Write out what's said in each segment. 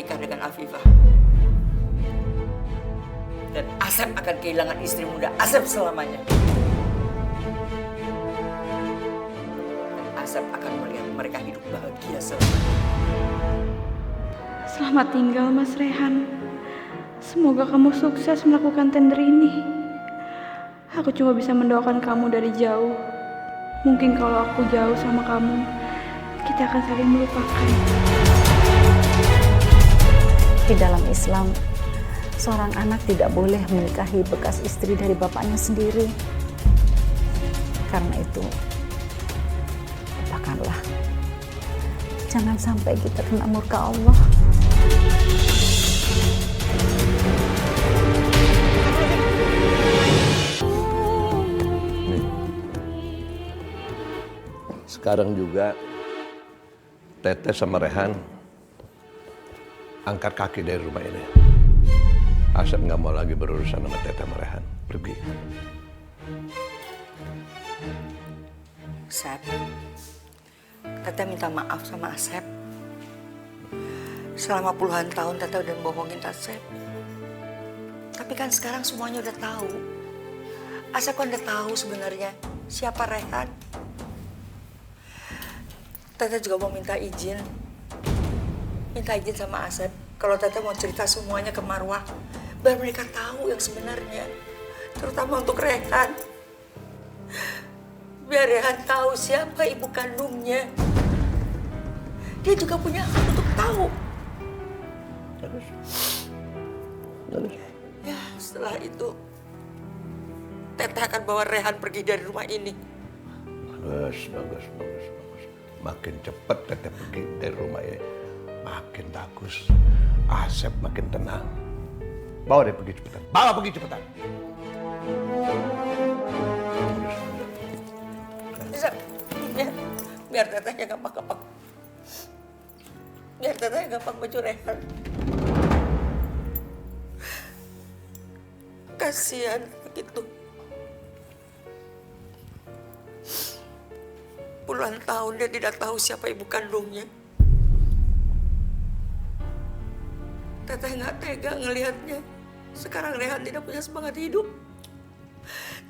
menikah dengan Afifah. Dan Asep akan kehilangan istri muda Asep selamanya. Dan Asep akan melihat mereka hidup bahagia selamanya. Selamat tinggal Mas Rehan. Semoga kamu sukses melakukan tender ini. Aku cuma bisa mendoakan kamu dari jauh. Mungkin kalau aku jauh sama kamu, kita akan saling melupakan. Di dalam Islam, seorang anak tidak boleh menikahi bekas istri dari bapaknya sendiri. Karena itu, lupakanlah. Jangan sampai kita kena murka Allah. Sekarang juga Teteh sama Rehan angkat kaki dari rumah ini. Asep nggak mau lagi berurusan sama Teteh sama Rehan. Pergi. Asep, Teteh minta maaf sama Asep. Selama puluhan tahun Teteh udah bohongin Asep. Tapi kan sekarang semuanya udah tahu. Asep kan udah tahu sebenarnya siapa Rehan. Teteh juga mau minta izin sama Asep kalau Teteh mau cerita semuanya ke Marwah, biar mereka tahu yang sebenarnya, terutama untuk Rehan. Biar Rehan tahu siapa ibu kandungnya. Dia juga punya hak untuk tahu. Terus. Ya, setelah itu Teteh akan bawa Rehan pergi dari rumah ini. Bagus. Makin cepat Teteh pergi dari rumah ini, makin bagus. Asep makin tenang. Bawa dia pergi cepetan. Bawa pergi cepetan. Asep, biar Tetehnya gampang-gampang. Biar Tetehnya gampang baju Rehan. Kasihan begitu. Puluhan tahun dia tidak tahu siapa ibu kandungnya. Teteh nggak tega ngelihatnya. Sekarang Rehan tidak punya semangat hidup.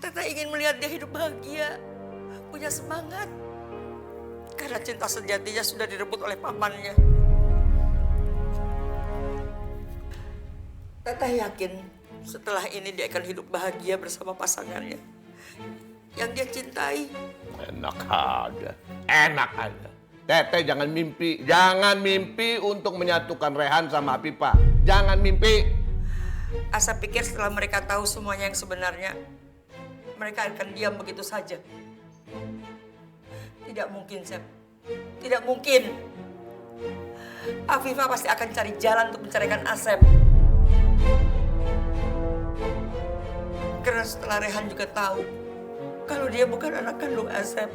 Teteh ingin melihat dia hidup bahagia, punya semangat. Karena cinta sejatinya sudah direbut oleh pamannya. Teteh yakin setelah ini dia akan hidup bahagia bersama pasangannya yang dia cintai. Enak aja. Teteh jangan mimpi untuk menyatukan Rehan sama Afifah. Jangan mimpi. Asa pikir setelah mereka tahu semuanya yang sebenarnya, mereka akan diam begitu saja. Tidak mungkin, Sep. Tidak mungkin. Afifah pasti akan cari jalan untuk menceraikan Asep. Karena setelah Rehan juga tahu kalau dia bukan anak kandung Asep.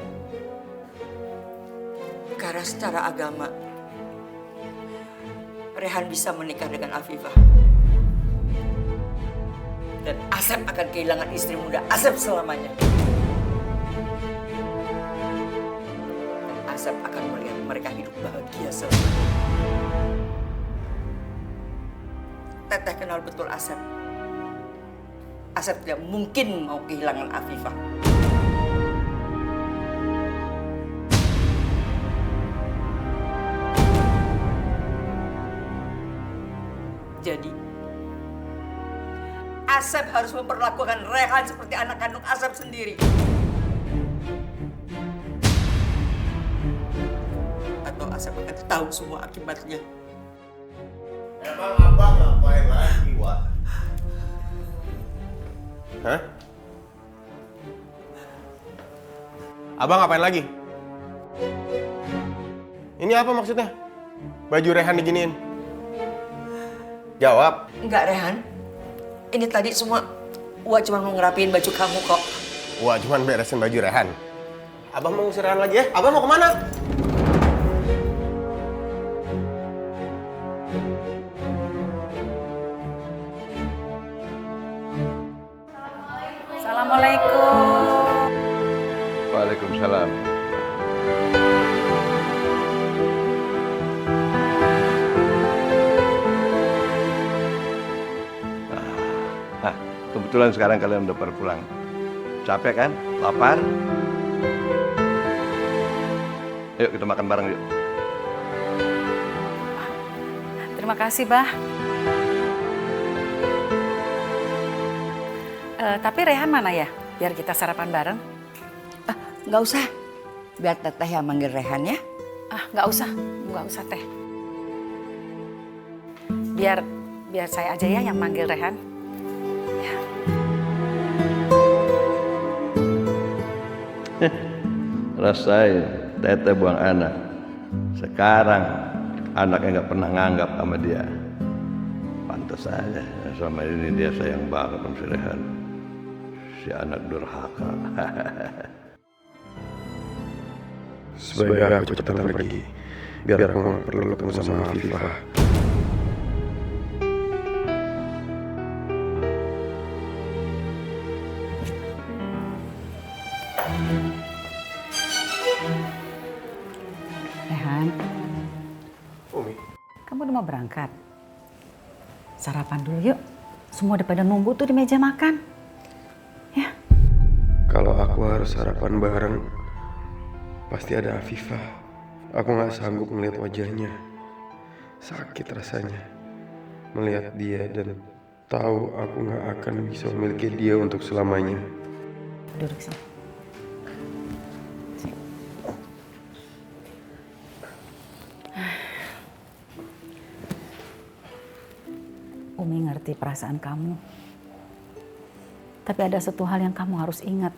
Karena secara agama, Rehan bisa menikah dengan Afifah. Dan Asep akan kehilangan istri muda Asep selamanya. Dan Asep akan melihat mereka hidup bahagia selamanya. Teteh kenal betul Asep. Asep tidak mungkin mau kehilangan Afifah. Jadi, Asep harus memperlakukan Rehan seperti anak kandung Asep sendiri. Atau Asep akan tahu semua akibatnya. Emang abang ngapain lagi, Wak? Hah? Abang ngapain lagi? Ini apa maksudnya? Baju Rehan diginiin? Jawab. Enggak, Rehan. Ini tadi semua Wak cuma mau ngerapiin baju kamu kok. Wah, cuman beresin baju Rehan. Abang mau ngusir Rehan lagi ya? Abang mau kemana? Assalamualaikum. Waalaikumsalam. kebetulan sekarang kalian udah pada pulang. Capek kan? Lapar? Yuk kita makan bareng yuk. Terima kasih, Bah. Tapi Rehan mana ya? Biar kita sarapan bareng. Nggak usah. Biar teteh yang manggil Rehan ya. Nggak usah Teh. Biar saya aja ya yang manggil Rehan. Rasain, Teteh buang anak. Sekarang anaknya nggak pernah nganggap sama dia. Pantas aja, sama ini dia sayang banget sama si Rehan. Si anak durhaka. Sebaiknya aku cepetan pergi, biar aku nggak perlu ketemu sama Afifah. Rehan, Umi, kamu udah mau berangkat? Sarapan dulu yuk. Semua udah pada nunggu tuh di meja makan. Ya. kalau aku harus sarapan bareng, pasti ada Afifah. Aku nggak sanggup melihat wajahnya. Sakit rasanya melihat dia dan tahu aku nggak akan bisa memiliki dia untuk selamanya. Duduk sini. Umi ngerti perasaan kamu. Tapi ada satu hal yang kamu harus ingat.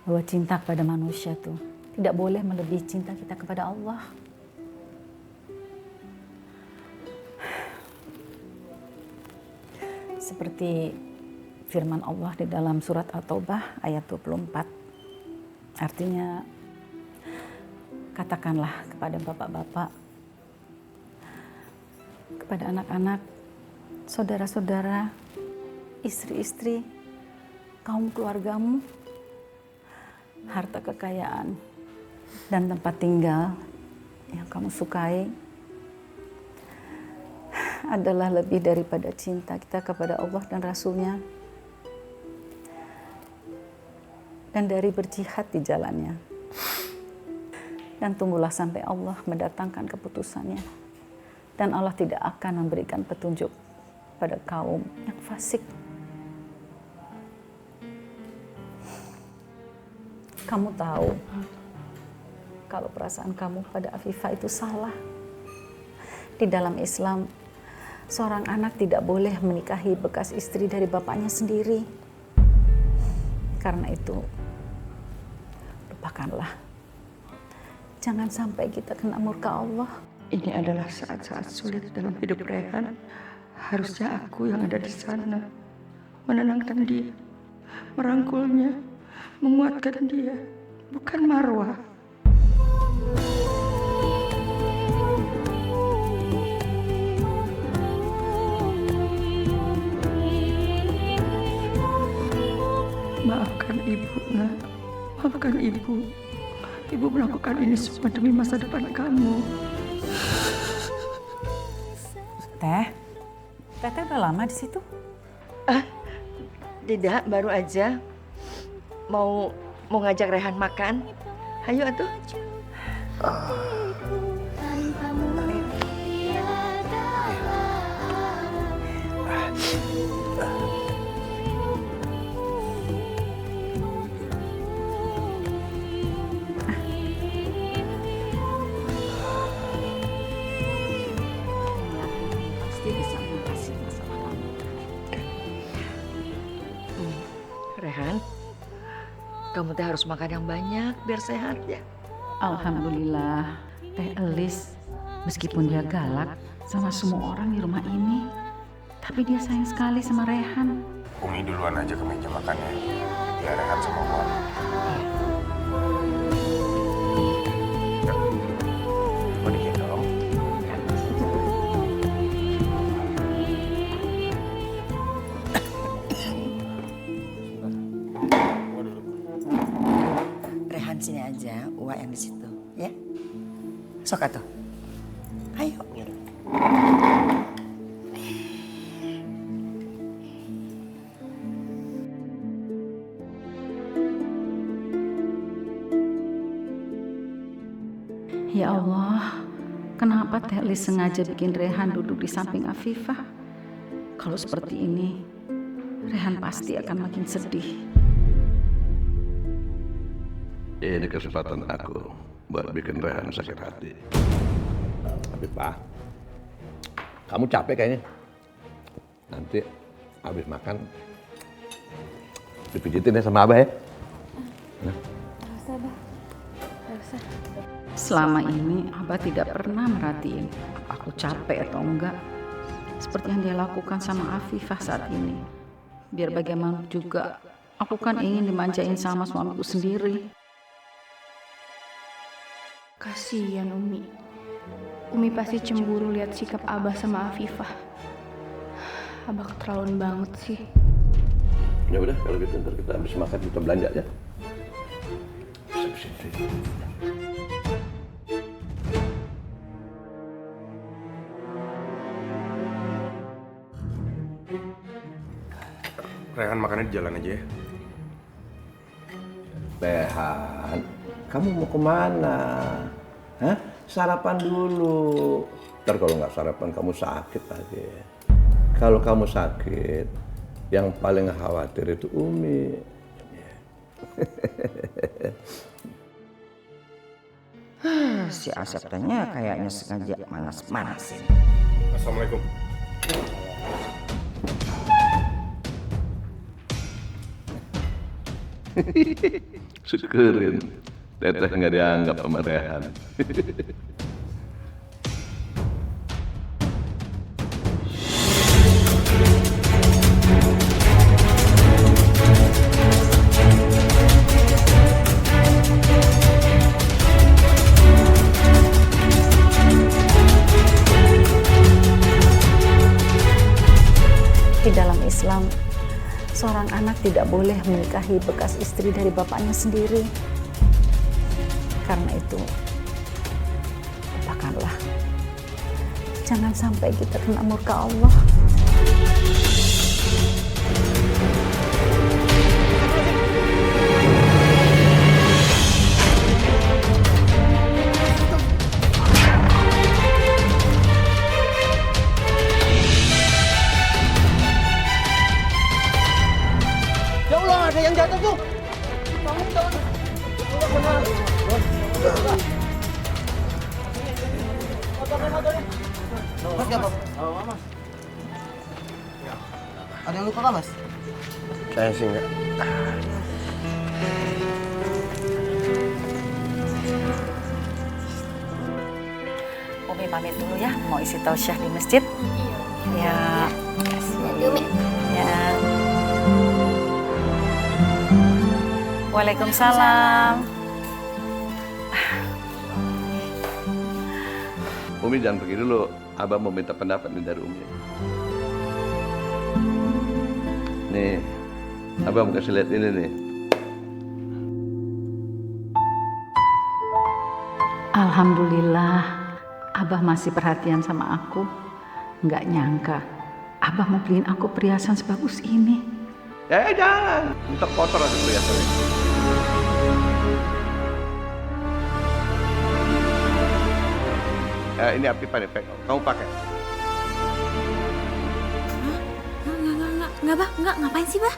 Bahwa cinta kepada manusia tuh tidak boleh melebihi cinta kita kepada Allah. Seperti firman Allah di dalam surat At-Taubah ayat 24. Artinya, katakanlah kepada bapak-bapak, kepada anak-anak, saudara-saudara, istri-istri, kaum keluargamu, harta kekayaan, dan tempat tinggal yang kamu sukai adalah lebih daripada cinta kita kepada Allah dan Rasul-Nya, dan dari berjihad di jalannya. Dan tunggulah sampai Allah mendatangkan keputusannya. Dan Allah tidak akan memberikan petunjuk pada kaum yang fasik. Kamu tahu kalau perasaan kamu pada Afifah itu salah. Di dalam Islam, seorang anak tidak boleh menikahi bekas istri dari bapaknya sendiri. Karena itu, lupakanlah. Jangan sampai kita kena murka Allah. Ini adalah saat-saat sulit dalam hidup Rehan. Harusnya aku yang ada di sana, menenangkan dia, merangkulnya, menguatkan dia, bukan Marwah. Maafkan ibu, nak. Maafkan ibu. Ibu melakukan ini semua demi masa depan kamu. Teteh udah lama di situ? Tidak, baru aja mau ngajak Rehan makan. Ayo atuh. Pasti bisa mengatasi masalah kamu. Rehan, kamu teh harus makan yang banyak biar sehat ya. Alhamdulillah, Teh Elis meskipun dia galak sama semua orang di rumah ini, tapi dia sayang sekali sama Rehan. Umi duluan aja ke meja makannya, biar Rehan sama gua. Mau digendong? Rehan sini aja, Uwa yang di situ, ya. Sok atuh. Ayo. Ya Allah, kenapa Teh Lis sengaja bikin Rehan duduk di samping Afifah? Kalau seperti ini, Rehan pasti akan makin sedih. Ini kesempatan aku buat bikin Rehan sakit hati. Tapi Pak, kamu capek kayaknya. Nanti habis makan dipijitin ya sama Abah ya. Selama ini Abah tidak pernah merhatiin aku capek atau enggak. Seperti yang dia lakukan sama Afifah saat ini. Biar bagaimana juga, aku kan ingin dimanjain sama suamiku sendiri. Kasihan Umi. Umi pasti cemburu lihat sikap Abah sama Afifah. Abah keterlaluan banget sih. Ya udah kalau gitu ntar kita habis makan kita belanja ya. Sip. Rehan makannya di jalan aja ya. Rehan, kamu mau kemana? Hah? Sarapan dulu. Ntar kalau nggak sarapan kamu sakit lagi. Kalau kamu sakit, yang paling khawatir itu Umi. Si Asep tanya kayaknya sengaja manas-manasin. Assalamualaikum. Syukurin, Teteh nggak dianggap sama Rehan. Di dalam Islam, seorang anak tidak boleh menikahi bekas istri dari bapaknya sendiri. Karena itu, lupakanlah. Jangan sampai kita kena murka Allah. Ya Allah, ada yang jatuh tuh. Mas, nggak apa-apa. Mas. Ada yang luka nggak, Mas? Saya sih enggak. Umi pamit dulu ya, mau isi tausiah di masjid. Ya, kasih. Ya. Waalaikumsalam. Umi jangan pergi dulu. Abah mau minta pendapat nih dari Umi. Nih, Abah mau kasih lihat ini nih. Alhamdulillah, Abah masih perhatian sama aku. Nggak nyangka, Abah mau beliin aku perhiasan sebagus ini. Jangan, ntar kotor aja perhiasannya. Ini Afifah nih, kamu pakai. Enggak, Bah. Enggak, ngapain sih, Bah?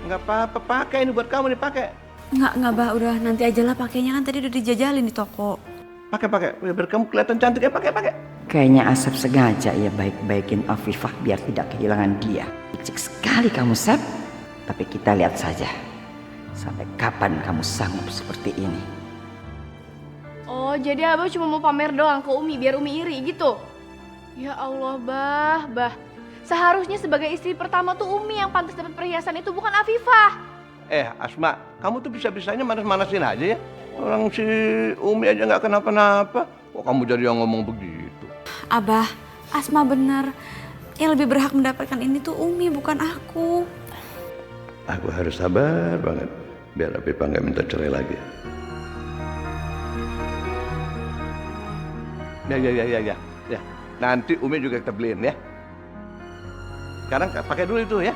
Nggak apa-apa, pakai ini buat kamu nih, pakai. Enggak, Bah. Udah nanti aja lah pakainya, kan tadi udah dijajalin di toko. Pakai. Biar kamu kelihatan cantik ya, pakai. Kayaknya Asep sengaja ya baik-baikin Afifah biar tidak kehilangan dia. Licik sekali kamu, Sep. Tapi kita lihat saja. Sampai kapan kamu sanggup seperti ini? Oh, jadi Abah cuma mau pamer doang ke Umi biar Umi iri gitu? Ya Allah, Bah. Seharusnya sebagai istri pertama tuh Umi yang pantas dapat perhiasan itu, bukan Afifah. Asma, kamu tuh bisa-bisanya manas-manasin aja ya. Orang si Umi aja nggak kenapa-napa. Kok kamu jadi yang ngomong begitu? Abah, Asma bener. Yang lebih berhak mendapatkan ini tuh Umi, bukan aku. Aku harus sabar banget biar Afifah nggak minta cerai lagi. Ya. Nanti Umi juga kita beliin ya. Sekarang pakai dulu itu ya.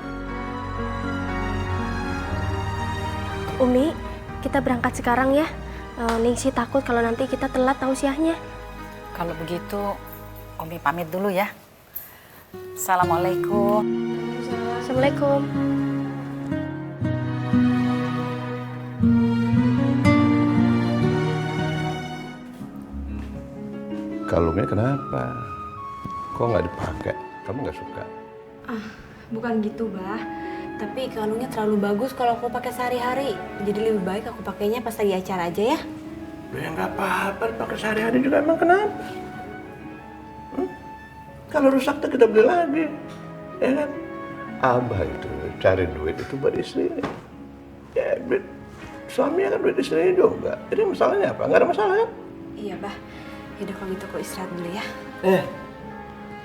Umi, kita berangkat sekarang ya. Ningsih takut kalau nanti kita telat tausiahnya. Kalau begitu, Umi pamit dulu ya. Assalamualaikum. Assalamualaikum. Kalungnya kenapa? Kok nggak dipakai? Kamu nggak suka? Bukan gitu, Bah. Tapi kalungnya terlalu bagus kalau aku pakai sehari-hari. Jadi lebih baik aku pakainya pas lagi acara aja ya. Ya nggak apa-apa, pakai sehari-hari juga emang kenapa? Kalau rusak tuh kita beli lagi, ya kan? Abah itu cari duit itu buat istrinya. Ya duit suaminya kan duit istrinya juga. Jadi masalahnya apa? Nggak ada masalah kan? Iya, Bah. Yaudah kalau gitu aku istirahat dulu ya.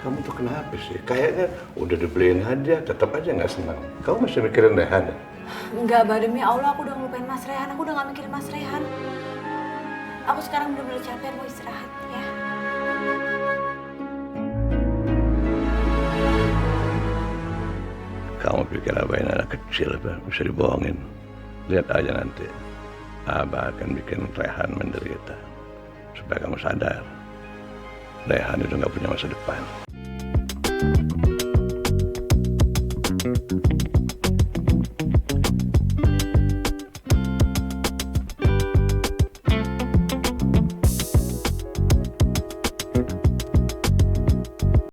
Kamu tuh kenapa sih? Kayaknya udah dibeliin hadiah, tetap aja nggak senang. Kamu masih mikirin Rehan ya? Enggak, Bah. Demi Allah aku udah ngelupain Mas Rehan. Aku udah gak mikirin Mas Rehan. Aku sekarang bener-bener capek, mau istirahat ya. Kamu pikir Abah ini anak kecil, bisa dibohongin. Lihat aja nanti. Abah akan bikin Rehan menderita. Supaya kamu sadar. Rehan itu nggak punya masa depan.